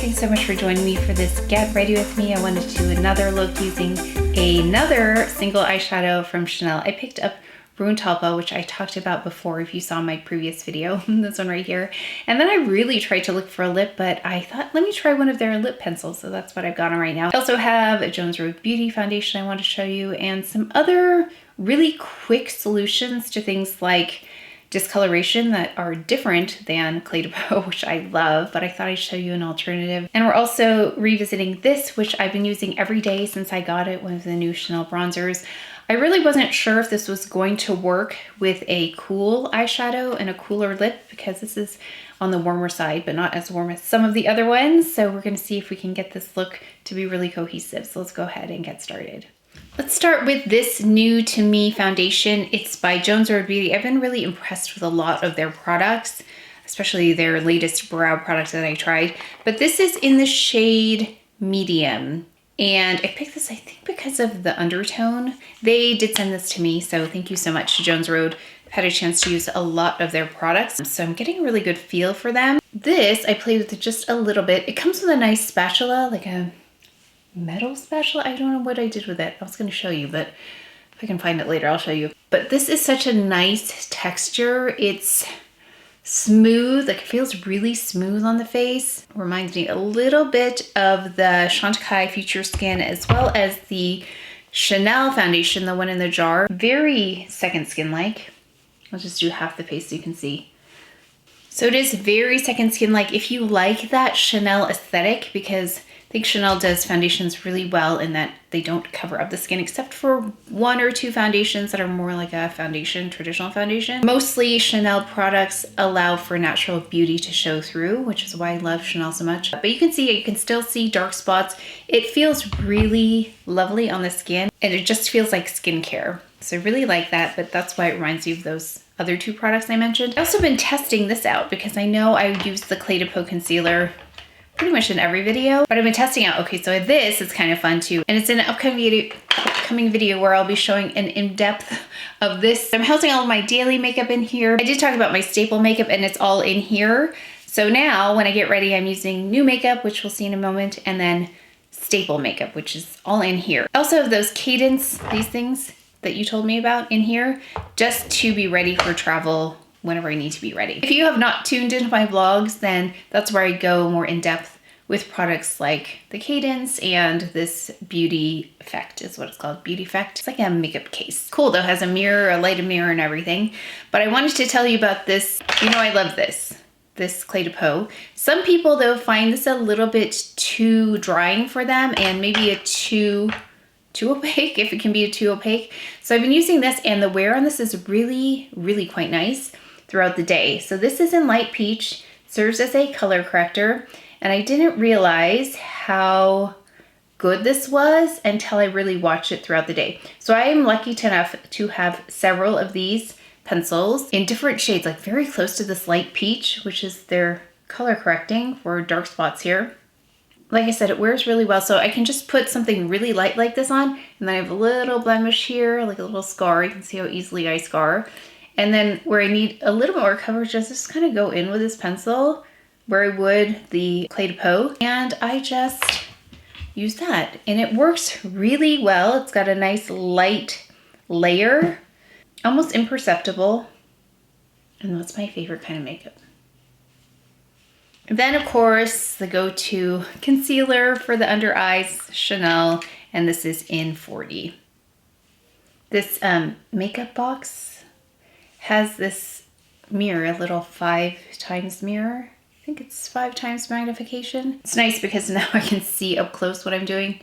thanks so much for joining me for this Get Ready With Me. I wanted to do another look using another single eyeshadow from Chanel. I picked up Brun Talpa, which I talked about before if you saw my previous video, this one right here. And then I really tried to look for a lip, but I thought, let me try one of their lip pencils. So that's what I've got on right now. I also have a Jones Road Beauty foundation I want to show you and some other really quick solutions to things like discoloration that are different than Clé de Peau, which I love, but I thought I'd show you an alternative. And we're also revisiting this, which I've been using every day since I got it, one of the new Chanel bronzers. I really wasn't sure if this was going to work with a cool eyeshadow and a cooler lip because this is on the warmer side, but not as warm as some of the other ones. So we're gonna see if we can get this look to be really cohesive. So let's go ahead and get started. Let's start with this new to me foundation. It's by Jones Road Beauty. I've been really impressed with a lot of their products, especially their latest brow product that I tried. But this is in the shade medium. And I picked this, I think, because of the undertone. They did send this to me, so thank you so much to Jones Road. I've had a chance to use a lot of their products, so I'm getting a really good feel for them. This, I played with it just a little bit. It comes with a nice spatula, like a metal spatula. I don't know what I did with it. I was going to show you, but if I can find it later, I'll show you. But this is such a nice texture. It's smooth, like it feels really smooth on the face. Reminds me a little bit of the Chantecaille Future Skin as well as the Chanel foundation, the one in the jar. Very second skin-like. I'll just do half the face so you can see. So it is very second skin-like if you like that Chanel aesthetic, because I think Chanel does foundations really well in that they don't cover up the skin except for one or two foundations that are more like a foundation, traditional foundation. Mostly Chanel products allow for natural beauty to show through, which is why I love Chanel so much. But you can still see dark spots. It feels really lovely on the skin and it just feels like skincare. So I really like that, but that's why it reminds you of those other two products I mentioned. I've also been testing this out because I know I used the Clé de Peau concealer pretty much in every video, but I've been testing out. Okay, so this is kind of fun too. And it's in an upcoming video where I'll be showing an in-depth of this. I'm housing all of my daily makeup in here. I did talk about my staple makeup and it's all in here. So now when I get ready, I'm using new makeup, which we'll see in a moment, and then staple makeup, which is all in here. I also have those Cadence, these things that you told me about in here, just to be ready for travel whenever I need to be ready. If you have not tuned into my vlogs, then that's where I go more in depth with products like the Cadence and this Beauty Effect is what it's called, Beauty Effect. It's like a makeup case. Cool though, has a mirror, a lighted mirror and everything. But I wanted to tell you about this. You know I love this Clé de Peau. Some people though find this a little bit too drying for them and maybe a too opaque, if it can be too opaque. So I've been using this and the wear on this is really, really quite nice throughout the day. So this is in light peach, serves as a color corrector, and I didn't realize how good this was until I really watched it throughout the day. So I am lucky enough to have several of these pencils in different shades, like very close to this light peach, which is their color correcting for dark spots here. Like I said, it wears really well, so I can just put something really light like this on, and then I have a little blemish here, like a little scar. You can see how easily I scar. And then where I need a little more coverage, just kind of go in with this pencil where I would the Clé de Peau, and I just use that. And it works really well. It's got a nice light layer, almost imperceptible. And that's my favorite kind of makeup. Then of course, the go-to concealer for the under eyes, Chanel, and this is in 40. This makeup box has this mirror, a little 5x mirror. I think it's 5x magnification. It's nice because now I can see up close what I'm doing,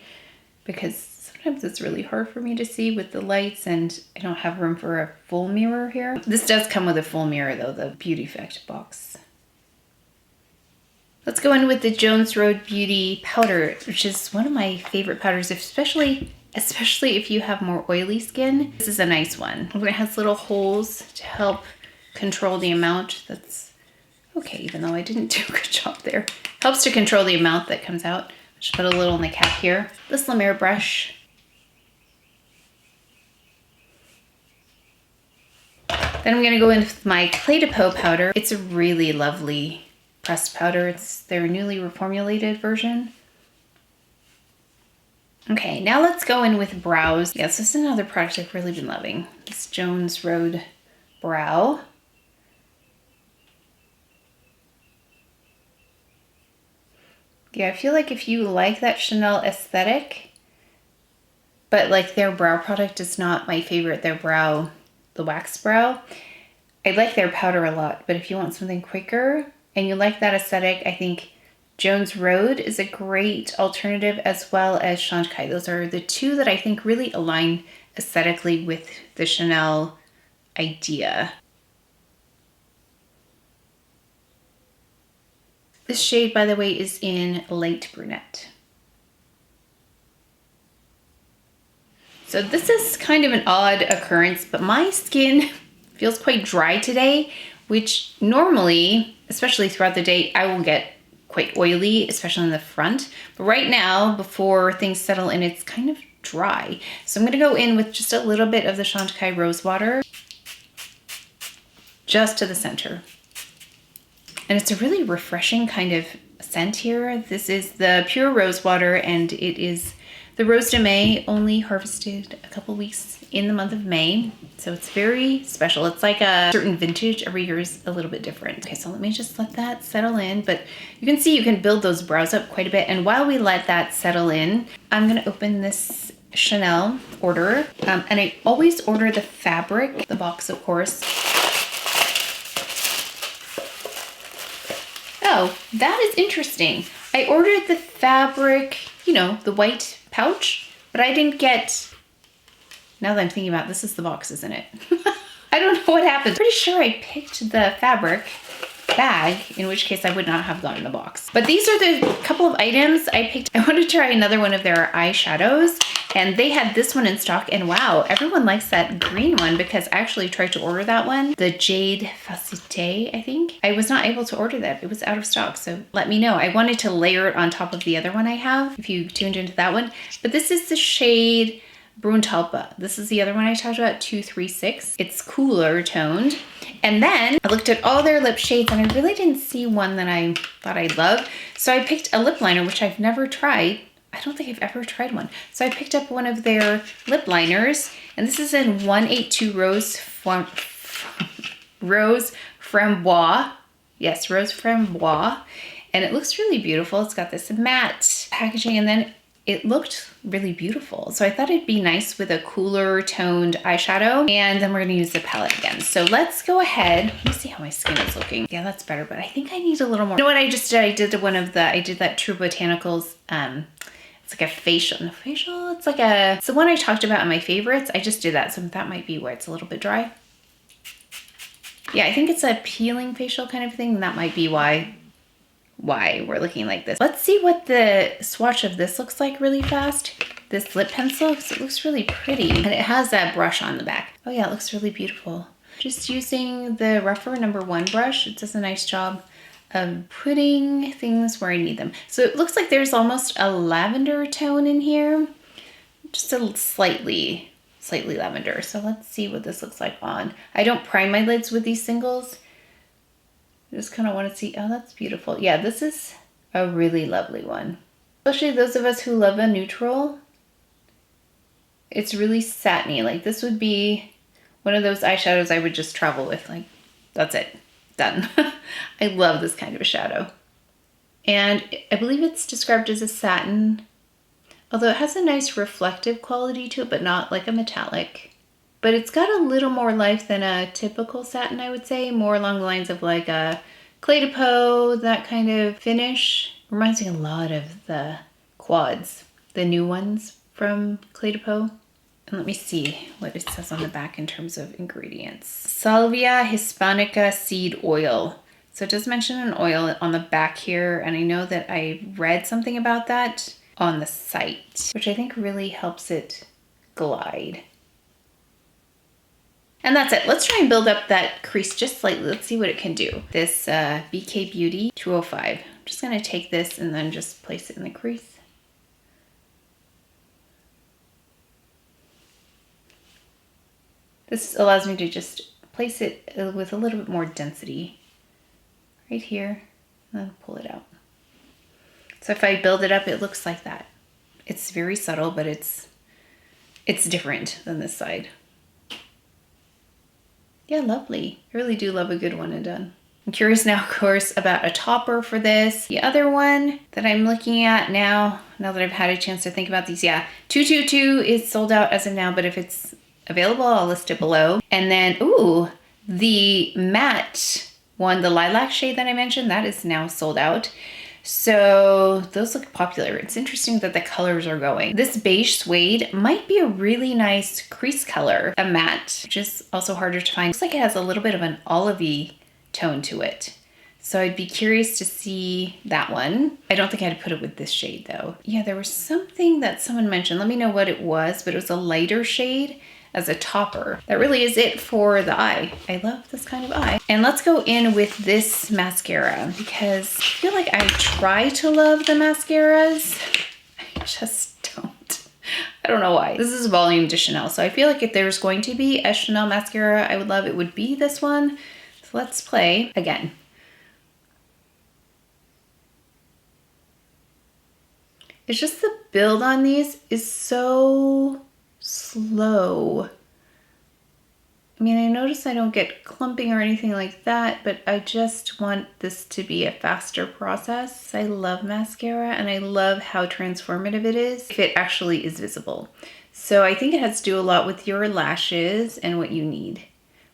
because sometimes it's really hard for me to see with the lights and I don't have room for a full mirror here. This does come with a full mirror though, the Beautifect Box. Let's go in with the Jones Road Beauty Powder, which is one of my favorite powders, especially if you have more oily skin. This is a nice one. It has little holes to help control the amount that's okay, even though I didn't do a good job there. Helps to control the amount that comes out. Just put a little in the cap here. This Rephr brush. Then I'm gonna go in with my Clé de Peau powder. It's a really lovely pressed powder. It's their newly reformulated version. Okay, now let's go in with brows. Yes, this is another product I've really been loving. This Jones Road Brow. Yeah, I feel like if you like that Chanel aesthetic, but like their brow product is not my favorite, their brow, the wax brow. I like their powder a lot, but if you want something quicker and you like that aesthetic, I think Jones Road is a great alternative, as well as Shanghai. Those are the two that I think really align aesthetically with the Chanel idea. This shade, by the way, is in Light Brunette. So this is kind of an odd occurrence, but my skin feels quite dry today, which normally, especially throughout the day, I will get quite oily, especially in the front. But right now, before things settle in, it's kind of dry. So I'm gonna go in with just a little bit of the Shanghai Rose Water, just to the center. And it's a really refreshing kind of scent here. This is the pure rose water, and it is the Rose de May, only harvested a couple weeks in the month of May. So it's very special. It's like a certain vintage. Every year is a little bit different. Okay, so let me just let that settle in. But you can see you can build those brows up quite a bit. And while we let that settle in, I'm gonna open this Chanel order. And I always order the fabric, the box of course. Oh, that is interesting. I ordered the fabric, you know, the white pouch, but I didn't get, now that I'm thinking about it, this is the box, isn't it? I don't know what happened. Pretty sure I picked the fabric bag, in which case I would not have gotten the box. But these are the couple of items I picked. I want to try another one of their eyeshadows, and they had this one in stock, and wow, everyone likes that green one, because I actually tried to order that one, the Jade Facette, I think. I was not able to order that. It was out of stock, so let me know. I wanted to layer it on top of the other one I have, if you tuned into that one. But this is the shade Brun Talpa. This is the other one I talked about, 236. It's cooler toned. And then I looked at all their lip shades, and I really didn't see one that I thought I'd love. So I picked a lip liner, which I've never tried. I don't think I've ever tried one. So I picked up one of their lip liners, and this is in 182 Rose Framboise. Yes, Rose Framboise. And it looks really beautiful. It's got this matte packaging, and then it looked really beautiful. So I thought it'd be nice with a cooler toned eyeshadow. And then we're gonna use the palette again. So let's go ahead. Let me see how my skin is looking. Yeah, that's better, but I think I need a little more. You know what I just did? I did that True Botanicals, it's like a facial. No, facial? It's the one I talked about in my favorites. I just did that, so that might be where it's a little bit dry. Yeah, I think it's a peeling facial kind of thing, and that might be why we're looking like this. Let's see what the swatch of this looks like really fast. This lip pencil, because it looks really pretty. And it has that brush on the back. Oh yeah, it looks really beautiful. Just using the Rephr #1 brush, it does a nice job of putting things where I need them. So it looks like there's almost a lavender tone in here. Just a slightly lavender. So let's see what this looks like on. I don't prime my lids with these singles. I just kind of want to see, oh, that's beautiful. Yeah, this is a really lovely one. Especially those of us who love a neutral. It's really satiny. Like this would be one of those eyeshadows I would just travel with. Like, that's it, done. I love this kind of a shadow. And I believe it's described as a satin, although it has a nice reflective quality to it, but not like a metallic. But it's got a little more life than a typical satin, I would say. More along the lines of like a Clé de Peau, that kind of finish. Reminds me a lot of the quads, the new ones from Clé de Peau. And let me see what it says on the back in terms of ingredients. Salvia hispanica seed oil. So it does mention an oil on the back here, and I know that I read something about that on the site, which I think really helps it glide. And that's it. Let's try and build up that crease just slightly. Let's see what it can do. This BK Beauty 205. I'm just gonna take this and then just place it in the crease. This allows me to just place it with a little bit more density right here. and then pull it out. So if I build it up, it looks like that. It's very subtle, but it's different than this side. Yeah, lovely. I really do love a good one and done. I'm curious now, of course, about a topper for this. The other one that I'm looking at now that I've had a chance to think about these, yeah, 222 is sold out as of now, but if it's available, I'll list it below. And then, ooh, the matte one, the lilac shade that I mentioned, that is now sold out. So those look popular. It's interesting that the colors are going. This beige suede might be a really nice crease color, a matte, which is also harder to find. Looks like it has a little bit of an olivey tone to it. So I'd be curious to see that one. I don't think I'd put it with this shade though. Yeah, there was something that someone mentioned. Let me know what it was, but it was a lighter shade as a topper. That really is it for the eye. I love this kind of eye. And let's go in with this mascara because I feel like I try to love the mascaras. I just don't. I don't know why. This is Volume de Chanel. So I feel like if there's going to be a Chanel mascara I would love, it would be this one. So let's play again. It's just the build on these is so slow. I mean, I notice I don't get clumping or anything like that, but I just want this to be a faster process. I love mascara and I love how transformative it is if it actually is visible. So I think it has to do a lot with your lashes and what you need.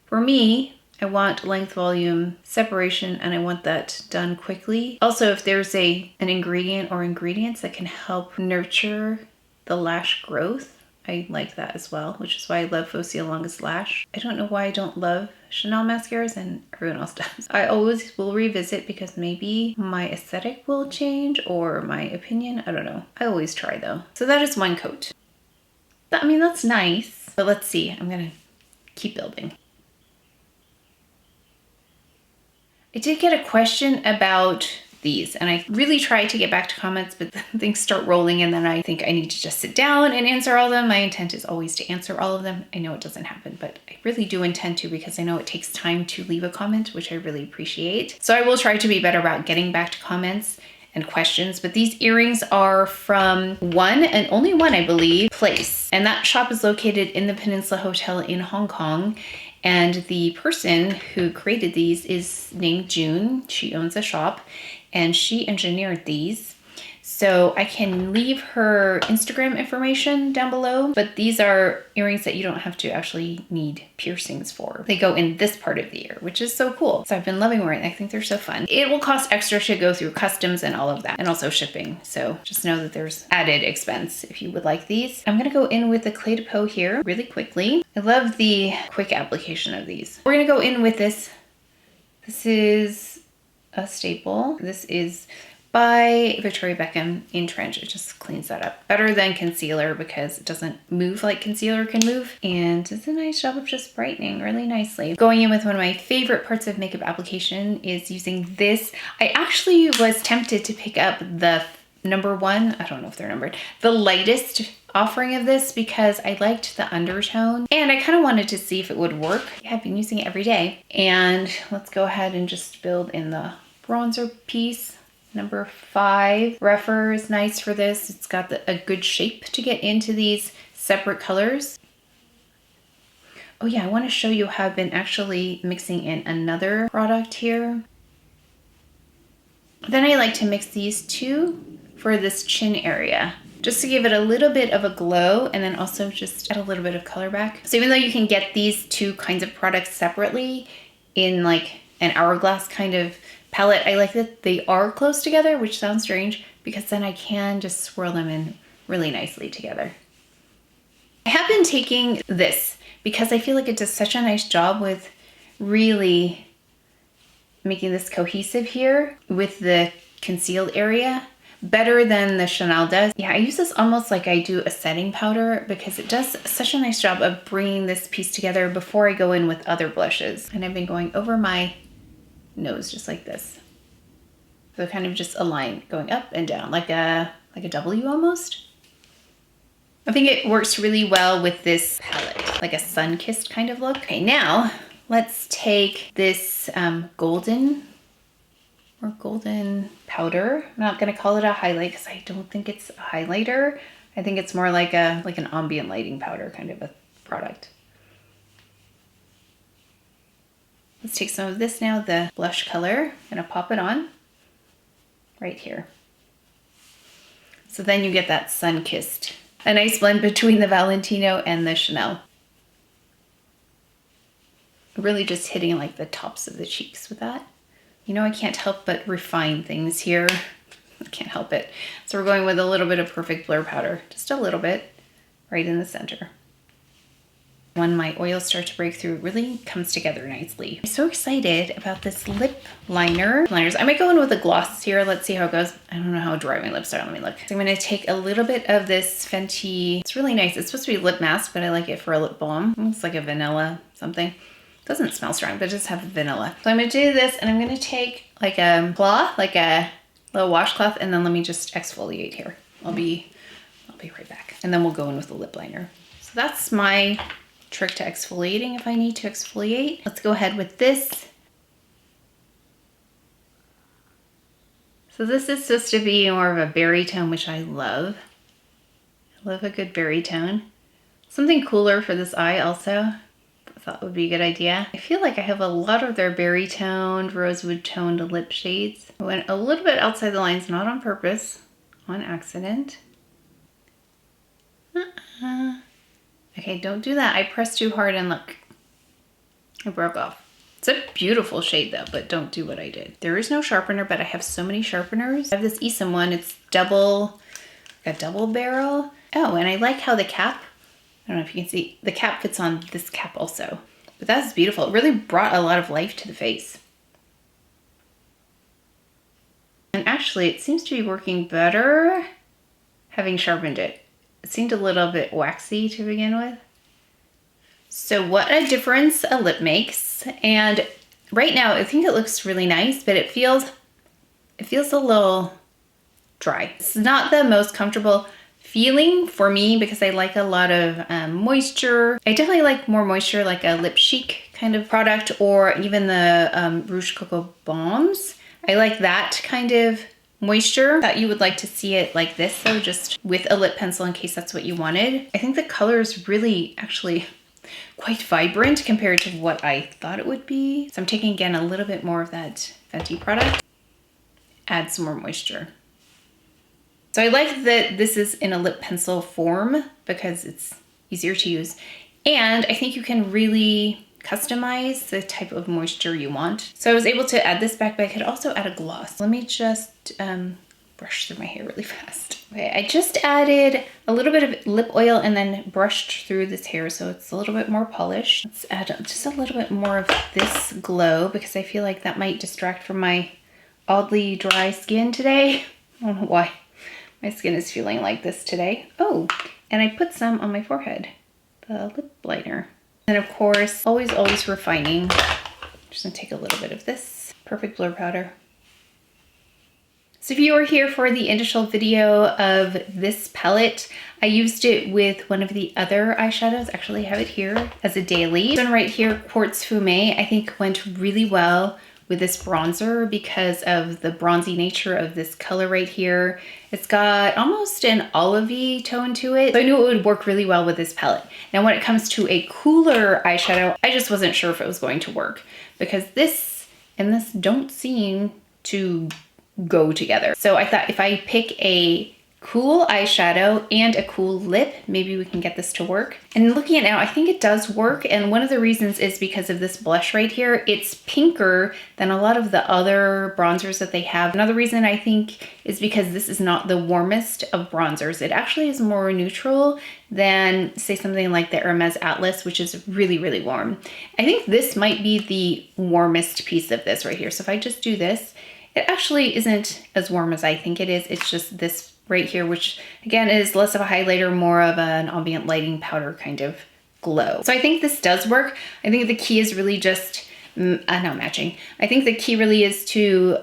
For me, I want length, volume, separation, and I want that done quickly. Also, if there's an ingredient or ingredients that can help nurture the lash growth, I like that as well, which is why I love Fossil Longest Lash. I don't know why I don't love Chanel mascaras and everyone else does. I always will revisit because maybe my aesthetic will change or my opinion, I don't know. I always try though. So that is one coat. I mean, that's nice, but let's see. I'm gonna keep building. I did get a question about these and I really try to get back to comments, but things start rolling and then I think I need to just sit down and answer all of them. My intent is always to answer all of them. I know it doesn't happen, but I really do intend to because I know it takes time to leave a comment, which I really appreciate. So I will try to be better about getting back to comments and questions, but these earrings are from one and only one, I believe, place. And that shop is located in the Peninsula Hotel in Hong Kong. And the person who created these is named June. She owns a shop and she engineered these. So I can leave her Instagram information down below, but these are earrings that you don't have to actually need piercings for. They go in this part of the ear, which is so cool. So I've been loving wearing them. I think they're so fun. It will cost extra to go through customs and all of that, and also shipping. So just know that there's added expense if you would like these. I'm gonna go in with the Clé de Peau here really quickly. I love the quick application of these. We're gonna go in with this. This is a staple. This is by Victoria Beckham in Trench. It just cleans that up better than concealer because it doesn't move like concealer can move. And it's a nice job of just brightening really nicely. Going in with one of my favorite parts of makeup application is using this. I actually was tempted to pick up the number one, I don't know if they're numbered, the lightest offering of this because I liked the undertone and I kind of wanted to see if it would work. Yeah, I've been using it every day. And let's go ahead and just build in the bronzer piece. Number 5, Rephr is nice for this. It's got a good shape to get into these separate colors. Oh yeah, I want to show you how I've been actually mixing in another product here. Then I like to mix these two for this chin area, just to give it a little bit of a glow and then also just add a little bit of color back. So even though you can get these two kinds of products separately in like an hourglass kind of palette, I like that they are close together, which sounds strange because then I can just swirl them in really nicely together. I have been taking this because I feel like it does such a nice job with really making this cohesive here with the concealed area, better than the Chanel does. Yeah, I use this almost like I do a setting powder because it does such a nice job of bringing this piece together before I go in with other blushes. And I've been going over my nose just like this. So kind of just a line going up and down like a W almost. I think it works really well with this palette, like a sun-kissed kind of look. Okay, now let's take this golden more golden powder. I'm not gonna call it a highlight because I don't think it's a highlighter. I think it's more like an ambient lighting powder kind of a product. Let's take some of this now, the blush color. I'm gonna pop it on right here. So then you get that sun-kissed, a nice blend between the Valentino and the Chanel. Really just hitting like the tops of the cheeks with that. You know, I can't help but refine things here. I can't help it. So we're going with a little bit of Perfect Blur powder, just a little bit, right in the center. When my oils start to break through, it really comes together nicely. I'm so excited about this lip liners. I might go in with a gloss here. Let's see how it goes. I don't know how dry my lips are. Let me look. So I'm gonna take a little bit of this Fenty. It's really nice. It's supposed to be lip mask, but I like it for a lip balm. It's like a vanilla something. Doesn't smell strong, but just have vanilla. So I'm gonna do this, and I'm gonna take like a cloth, like a little washcloth, and then let me just exfoliate here. I'll be right back. And then we'll go in with the lip liner. So that's my trick to exfoliating if I need to exfoliate. Let's go ahead with this. So this is supposed to be more of a berry tone, which I love. I love a good berry tone. Something cooler for this eye also. I thought would be a good idea. I feel like I have a lot of their berry toned, rosewood toned lip shades. I went a little bit outside the lines, not on purpose, on accident. Okay, don't do that. I pressed too hard and look, it broke off. It's a beautiful shade though, but don't do what I did. There is no sharpener, but I have so many sharpeners. I have this Esom one. It's a double barrel. Oh, and I like how the cap, I don't know if you can see, the cap fits on this cap also. But that's beautiful. It really brought a lot of life to the face. And actually, it seems to be working better having sharpened it. It seemed a little bit waxy to begin with. So what a difference a lip makes. And right now, I think it looks really nice, but it feels a little dry. It's not the most comfortable feeling for me because I like a lot of moisture. I definitely like more moisture, like a Lip Chic kind of product, or even the Rouge Coco Bombs. I like that kind of moisture. That you would like to see it like this, so just with a lip pencil in case that's what you wanted. I think the color is really actually quite vibrant compared to what I thought it would be. So I'm taking again a little bit more of that Fenty product, add some more moisture. So I like that this is in a lip pencil form because it's easier to use. And I think you can really customize the type of moisture you want. So I was able to add this back, but I could also add a gloss. Let me just brush through my hair really fast. Okay, I just added a little bit of lip oil and then brushed through this hair so it's a little bit more polished. Let's add just a little bit more of this glow because I feel like that might distract from my oddly dry skin today. I don't know why. My skin is feeling like this today. Oh, and I put some on my forehead, the lip liner. And of course, always refining. Just gonna take a little bit of this Perfect Blur powder. So if you were here for the initial video of this palette, I used it with one of the other eyeshadows. Actually, I have it here as a daily. This one right here, Quartz Fume, I think went really well with this bronzer because of the bronzy nature of this color right here. It's got almost an olivey tone to it. So I knew it would work really well with this palette. Now when it comes to a cooler eyeshadow, I just wasn't sure if it was going to work because this and this don't seem to go together. So I thought if I pick a cool eyeshadow and a cool lip, maybe we can get this to work. And looking at it now, I think it does work. And one of the reasons is because of this blush right here. It's pinker than a lot of the other bronzers that they have. Another reason I think is because this is not the warmest of bronzers. It actually is more neutral than say something like the Hermes Atlas, which is really, really warm. I think this might be the warmest piece of this right here. So if I just do this, it actually isn't as warm as I think it is. It's just this right here, which again is less of a highlighter, more of an ambient lighting powder kind of glow. So I think this does work. I think the key is really just, not matching. I think the key really is to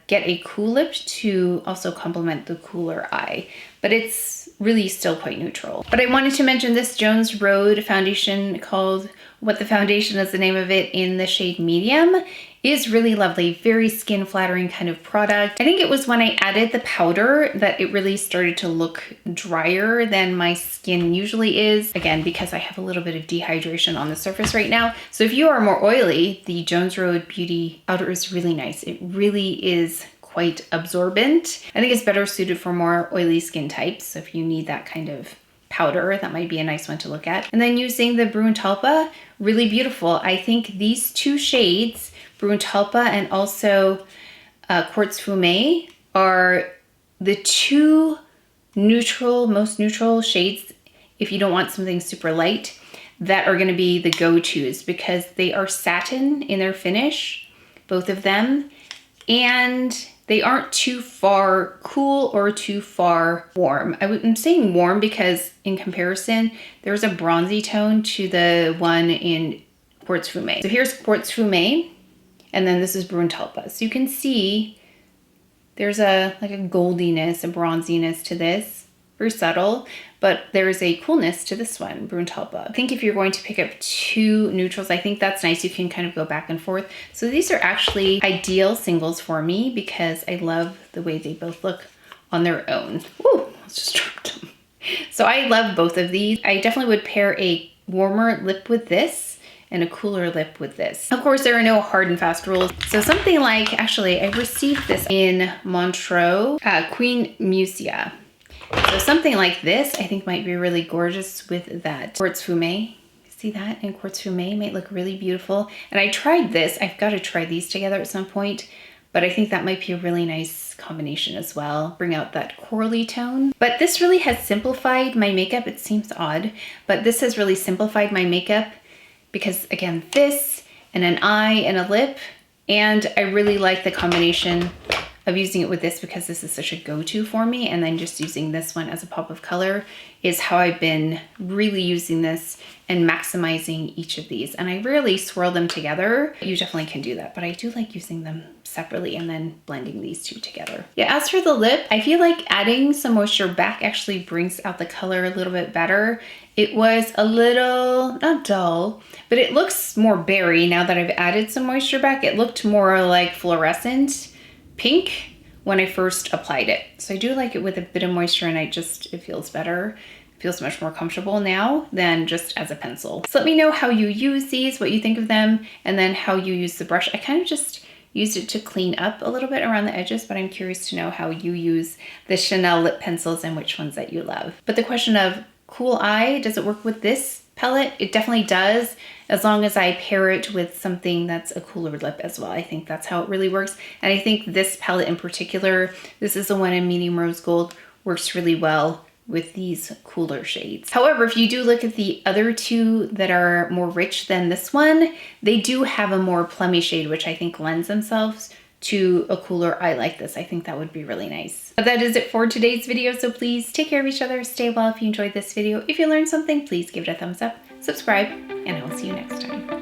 get a cool lip to also complement the cooler eye, but it's really still quite neutral. But I wanted to mention this Jones Road foundation called What the Foundation is the name of it, in the shade Medium, is really lovely. Very skin flattering kind of product. I think it was when I added the powder that it really started to look drier than my skin usually is. Again, because I have a little bit of dehydration on the surface right now. So if you are more oily, the Jones Road Beauty powder is really nice. It really is quite absorbent. I think it's better suited for more oily skin types. So if you need that kind of powder, that might be a nice one to look at. And then using the Brun Talpa, really beautiful. I think these two shades, Brun Talpa and also Quartz Fumé, are the two most neutral shades if you don't want something super light, that are gonna be the go-tos, because they are satin in their finish, both of them, and they aren't too far cool or too far warm. I'm saying warm because in comparison, there's a bronzy tone to the one in Quartz Fumé. So here's Quartz Fumé, and then this is Brun Talpa. So you can see there's like a goldiness, a bronziness to this, very subtle, but there's a coolness to this one, Brun Talpa. I think if you're going to pick up two neutrals, I think that's nice. You can kind of go back and forth. So these are actually ideal singles for me because I love the way they both look on their own. Ooh, let's just drop them. So I love both of these. I definitely would pair a warmer lip with this and a cooler lip with this. Of course, there are no hard and fast rules. So something like, actually, I received this in Montreux, Queen Musia. So something like this, I think might be really gorgeous with that Quartz Fumé. See that? And Quartz Fumé might look really beautiful. And I tried this. I've got to try these together at some point, but I think that might be a really nice combination as well. Bring out that corally tone. But this really has simplified my makeup. It seems odd, but this has really simplified my makeup because, again, this and an eye and a lip, and I really like the combination of using it with this because this is such a go-to for me, and then just using this one as a pop of color is how I've been really using this and maximizing each of these. And I rarely swirl them together. You definitely can do that, but I do like using them separately and then blending these two together. Yeah, as for the lip, I feel like adding some moisture back actually brings out the color a little bit better. It was a little, not dull, but it looks more berry now that I've added some moisture back. It looked more like fluorescent pink when I first applied it. So I do like it with a bit of moisture, and it feels better. It feels much more comfortable now than just as a pencil. So let me know how you use these, what you think of them, and then how you use the brush. I kind of just used it to clean up a little bit around the edges, but I'm curious to know how you use the Chanel lip pencils and which ones that you love. But the question of cool eye, does it work with this palette? It definitely does, as long as I pair it with something that's a cooler lip as well. I think that's how it really works. And I think this palette in particular, this is the one in medium rose gold, works really well with these cooler shades. However, if you do look at the other two that are more rich than this one, they do have a more plummy shade, which I think lends themselves to a cooler eye like this. I think that would be really nice. But that is it for today's video, so please take care of each other, stay well if you enjoyed this video. If you learned something, please give it a thumbs up, subscribe, and I will see you next time.